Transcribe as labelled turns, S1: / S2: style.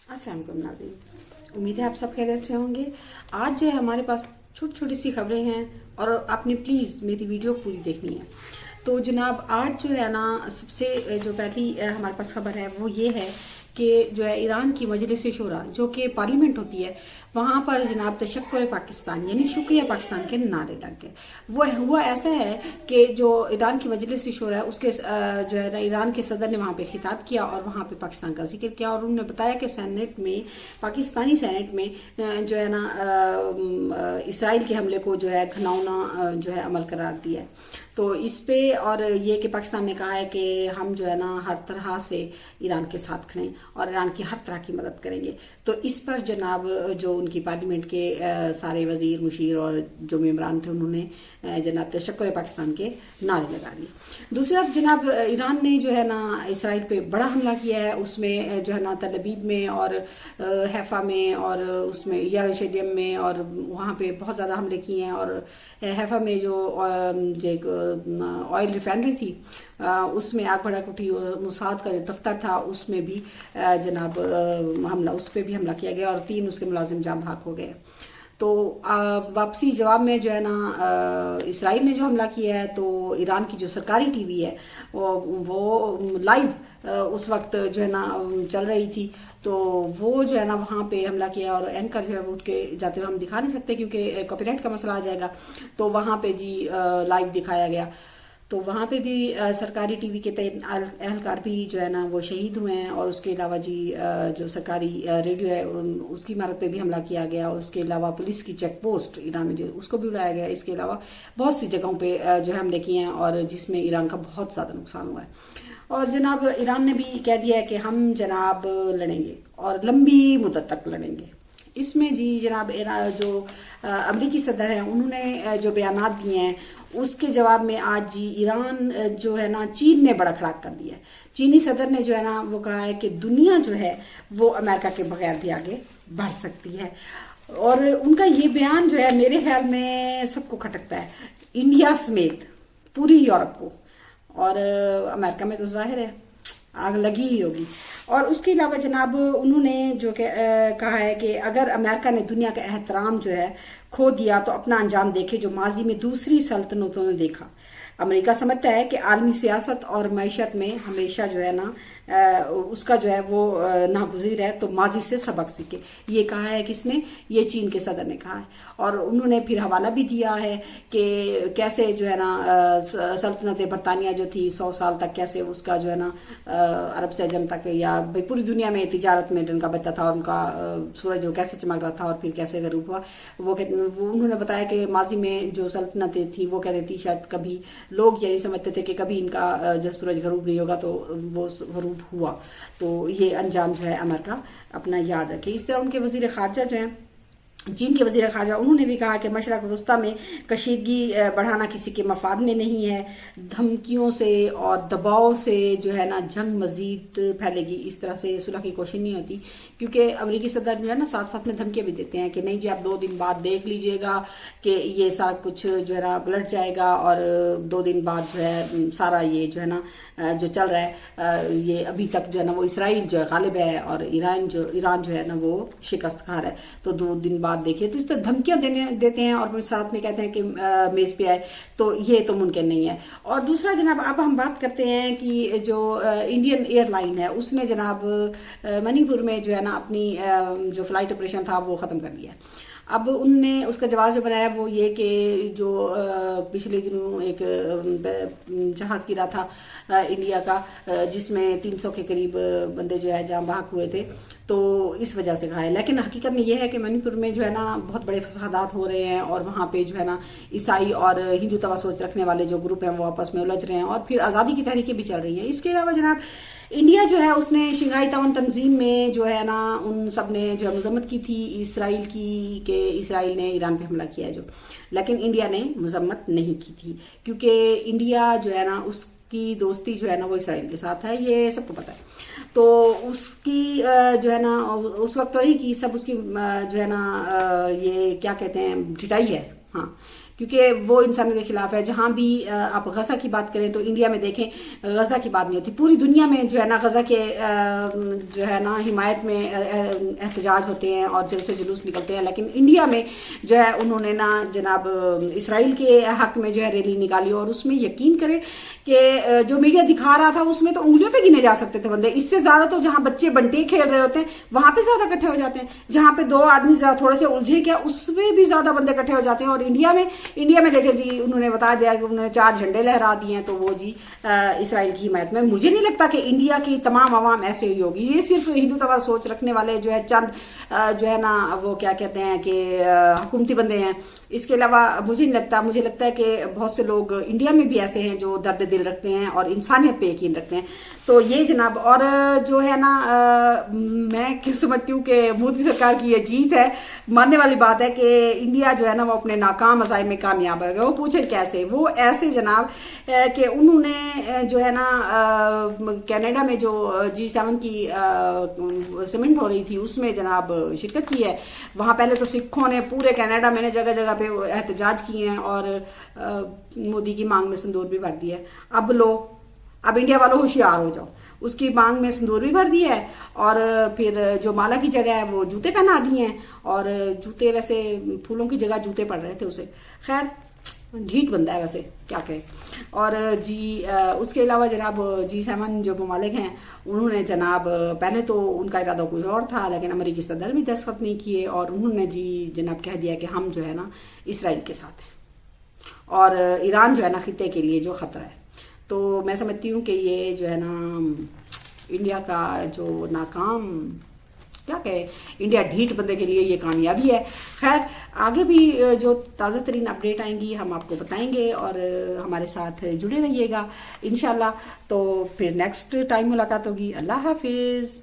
S1: अस्सलाम वालेकुम नाज़रीन, उम्मीद है आप सब खैरियत से होंगे। आज जो है हमारे पास छोटी छोटी सी खबरें हैं और आपने प्लीज़ मेरी वीडियो पूरी देखनी है। तो जनाब आज जो है ना सबसे जो पहली हमारे पास खबर है वो ये है कि जो है ईरान की मजलिस शूरा जो कि पार्लियामेंट होती है वहाँ पर जनाब तशक्कुर पाकिस्तान यानी शुक्रिया पाकिस्तान के नारे लग गए। वो हुआ ऐसा है कि जो ईरान की मजलिस शूरा है उसके जो है ना ईरान के सदर ने वहाँ पे खिताब किया और वहाँ पे पाकिस्तान का जिक्र किया और उन्होंने बताया कि सेनेट में पाकिस्तानी सेनेट में जो है ना इसराइल के हमले को जो है घिनौना जो है अमल करार दिया है। तो इस पे और ये कि पाकिस्तान ने कहा है कि हम जो है ना हर तरह से ईरान के साथ खड़े और ईरान की हर तरह की मदद करेंगे। तो इस पर जनाब जो उनकी पार्लियामेंट के सारे वजीर मुशीर और जो मेम्बरान थे उन्होंने जनाब तशक्कुर पाकिस्तान के नारे लगा दिए। दूसरी तरफ जनाब ईरान ने जो है ना इसराइल पे बड़ा हमला किया है, उसमें जो है ना तल अबीब में और हैफा में और उसमें यरूशलेम में और वहाँ पे बहुत ज़्यादा हमले किए हैं। और हैफा में जो ऑयल रिफाइनरी थी उसमें आग भड़क उठी, मुसाद का जो दफ्तर था उसमें भी जनाब हमला उस पर भी हमला किया गया और 3 उसके मुलाजिम जाम भाग हो गए। तो वापसी जवाब में जो है ना इसराइल ने जो हमला किया है तो ईरान की जो सरकारी टीवी है वो लाइव उस वक्त जो है ना चल रही थी, तो वो जो है ना वहाँ पे हमला किया और एंकर जो है उठ के जाते हुए हम दिखा नहीं सकते क्योंकि कॉपीराइट का मसला आ जाएगा। तो वहाँ पे जी लाइव दिखाया गया, तो वहाँ पे भी सरकारी टीवी के एहलकार भी जो है ना वो शहीद हुए हैं। और उसके अलावा जी जो सरकारी रेडियो है उसकी इमारत पे भी हमला किया गया। उसके अलावा पुलिस की चेक पोस्ट ईरान में जो उसको भी उड़ाया गया। इसके अलावा बहुत सी जगहों पे जो है हमले किए हैं और जिसमें ईरान का बहुत ज़्यादा नुकसान हुआ है। और जनाब ईरान ने भी कह दिया है कि हम जनाब लड़ेंगे और लंबी मुद्दत तक लड़ेंगे। इसमें जी जनाब जो अमरीकी सदर हैं उन्होंने जो बयानात दिए हैं उसके जवाब में आज जी ईरान जो है ना चीन ने बड़ा खड़ाक कर दिया है। चीनी सदर ने जो है ना वो कहा है कि दुनिया जो है वो अमेरिका के बगैर भी आगे बढ़ सकती है। और उनका ये बयान जो है मेरे ख्याल में सबको खटकता है, इंडिया समेत पूरी यूरोप को, और अमेरिका में तो जाहिर है आग लगी ही होगी। और उसके अलावा जनाब उन्होंने जो कहा है कि अगर अमेरिका ने दुनिया का एहतराम जो है खो दिया तो अपना अंजाम देखे जो माजी में दूसरी सल्तनतों ने देखा। अमेरिका समझता है कि आलमी सियासत और मैशत में हमेशा जो है ना उसका जो है वो नागुज़ीर है, तो माजी से सबक सीखे। ये कहा है किसने? ये चीन के सदर ने कहा है। और उन्होंने फिर हवाला भी दिया है कि कैसे जो है ना सल्तनत बरतानिया जो थी 100 साल तक कैसे उसका जो है ना अरब से अजम तक या पूरी दुनिया में तिजारत में उनका बचा था और उनका सूरज जो कैसे चमक रहा था और फिर कैसे गरूब हुआ। वो उन्होंने बताया कि माजी में जो सल्तनतें थी वो कहती थी शायद कभी लोग यही समझते थे कि कभी इनका जो सूरज गरूब नहीं होगा, तो वो गरूब हुआ। तो ये अंजाम जो है अमेरिका अपना याद रखे। इस तरह उनके वजीर खारजा जो हैं चीन के वजीर खारजा उन्होंने भी कहा कि मशरक वस्ता में कशीदगी बढ़ाना किसी के मफाद में नहीं है। धमकियों से और दबाव से जो है ना जंग मजीद फैलेगी, इस तरह से सुलह की कोशिश नहीं होती। क्योंकि अमरीकी सदर जो है ना साथ साथ में धमकियाँ भी देते हैं कि नहीं जी आप 2 दिन बाद देख लीजिएगा कि ये सारा कुछ जो है ना पलट जाएगा और 2 दिन बाद जो है सारा ये जो है ना जो चल रहा है ये अभी तक जो है ना वो इसराइल जो है गालिब है और ईरान जो है ना वो शिकस्त खा रहा है, तो 2 दिन बाद देखिए। तो इस तरह धमकियां देते हैं और फिर साथ में कहते हैं कि मेज पे आए, तो ये तो मुमकिन नहीं है। और दूसरा जनाब अब हम बात करते हैं कि जो इंडियन एयरलाइन है उसने जनाब मणिपुर में जो है ना अपनी जो फ्लाइट ऑपरेशन था वो ख़त्म कर दिया है। अब उनने उसका जवाब जो बनाया वो ये कि जो पिछले दिनों एक जहाज़ गिरा था इंडिया का जिसमें 300 के करीब बंदे जो है जाम बहक हुए थे, तो इस वजह से कहा है। लेकिन हकीकत में यह है कि मणिपुर में जो है ना बहुत बड़े फसादात हो रहे हैं और वहाँ पे जो है ना ईसाई और हिंदू तवा सोच रखने वाले जो ग्रुप हैं वो आपस में उलझ रहे हैं और फिर आज़ादी की तहरीकें भी चल रही हैं। इसके अलावा जनाब इंडिया जो है उसने शंघाई ताउन तंजीम में जो है ना उन सब ने जो है मजम्मत की थी इसराइल की कि इसराइल ने ईरान पे हमला किया है जो, लेकिन इंडिया ने मजम्मत नहीं की थी क्योंकि इंडिया जो है ना उसकी दोस्ती जो है ना वो इसराइल के साथ है, ये सबको पता है। तो उसकी जो है ना उस वक्त तो नहीं की सब उसकी जो है ना ये क्या कहते हैं ढिठाई है, हाँ, کیونکہ وہ انسانیت کے خلاف ہے. جہاں بھی آپ غزہ کی بات کریں تو انڈیا میں دیکھیں غزہ کی بات نہیں ہوتی. پوری دنیا میں جو ہے نا غزہ کے جو ہے نا حمایت میں احتجاج ہوتے ہیں اور جلسے جلوس نکلتے ہیں، لیکن انڈیا میں جو ہے انہوں نے نا جناب اسرائیل کے حق میں جو ہے ریلی نکالی. اور اس میں یقین کریں کہ جو میڈیا دکھا رہا تھا اس میں تو انگلیوں پہ گنے جا سکتے تھے بندے. اس سے زیادہ تو جہاں بچے بنٹے کھیل رہے ہوتے ہیں وہاں پہ زیادہ اکٹھے ہو جاتے ہیں. جہاں پہ 2 آدمی تھوڑے سے الجھے کیا اس میں بھی زیادہ بندے اکٹھے ہو جاتے ہیں. اور انڈیا میں دیکھیں جی انہوں نے بتا دیا کہ انہوں نے 4 جھنڈے لہرا دیے ہیں تو وہ جی اسرائیل کی حمایت میں. مجھے نہیں لگتا کہ انڈیا کی تمام عوام ایسے ہوئی ہوگی. یہ صرف ہندوتوا سوچ رکھنے والے جو ہے چند جو ہے نا وہ کیا کہتے ہیں کہ حکومتی بندے ہیں. اس کے علاوہ مجھے نہیں لگتا. مجھے لگتا ہے کہ بہت سے لوگ انڈیا میں بھی ایسے ہیں جو درد دل رکھتے ہیں اور انسانیت پہ یقین رکھتے ہیں. تو یہ جناب اور جو ہے نا میں سمجھتی ہوں کہ مودی سرکار کی یہ جیت ہے. ماننے والی بات ہے کہ انڈیا جو ہے نا وہ اپنے ناکام عزائم میں کامیاب ہے. وہ پوچھے کیسے؟ وہ ایسے جناب کہ انہوں نے جو ہے نا کینیڈا میں جو G7 کی سمنٹ ہو رہی تھی اس میں جناب شرکت کی ہے. وہاں پہلے تو سکھوں نے پورے کینیڈا میں نے جگہ جگہ پہ احتجاج کیے ہیں اور مودی کی مانگ میں سندور بھی بھر دیا ہے. اب انڈیا والوں ہوشیار ہو جاؤ. اس کی مانگ میں سندور بھی بھر دیا ہے اور پھر جو مالا کی جگہ ہے وہ جوتے پہنا دیے ہیں. اور جوتے ویسے پھولوں کی جگہ جوتے پڑ رہے تھے اسے. خیر ڈھیٹ بندہ ہے ویسے کیا کہے. اور اس کے علاوہ جناب G7 جو ممالک ہیں انہوں نے جناب پہلے تو ان کا ارادہ کچھ اور تھا لیکن امریکی صدر بھی دستخط نہیں کیے اور انہوں نے جناب کہہ دیا کہ ہم جو ہے نا اسرائیل کے ساتھ ہیں اور ایران جو ہے نا خطے کے لیے جو خطرہ ہے. تو میں سمجھتی ہوں کہ یہ جو ہے نا انڈیا کا جو ناکام کیا کہے انڈیا ڈھیٹ بندے کے لیے یہ کامیابی ہے. خیر آگے بھی جو تازہ ترین اپڈیٹ آئیں گی ہم آپ کو بتائیں گے اور ہمارے ساتھ جڑے رہیے گا انشاءاللہ. تو پھر نیکسٹ ٹائم ملاقات ہوگی. اللہ حافظ.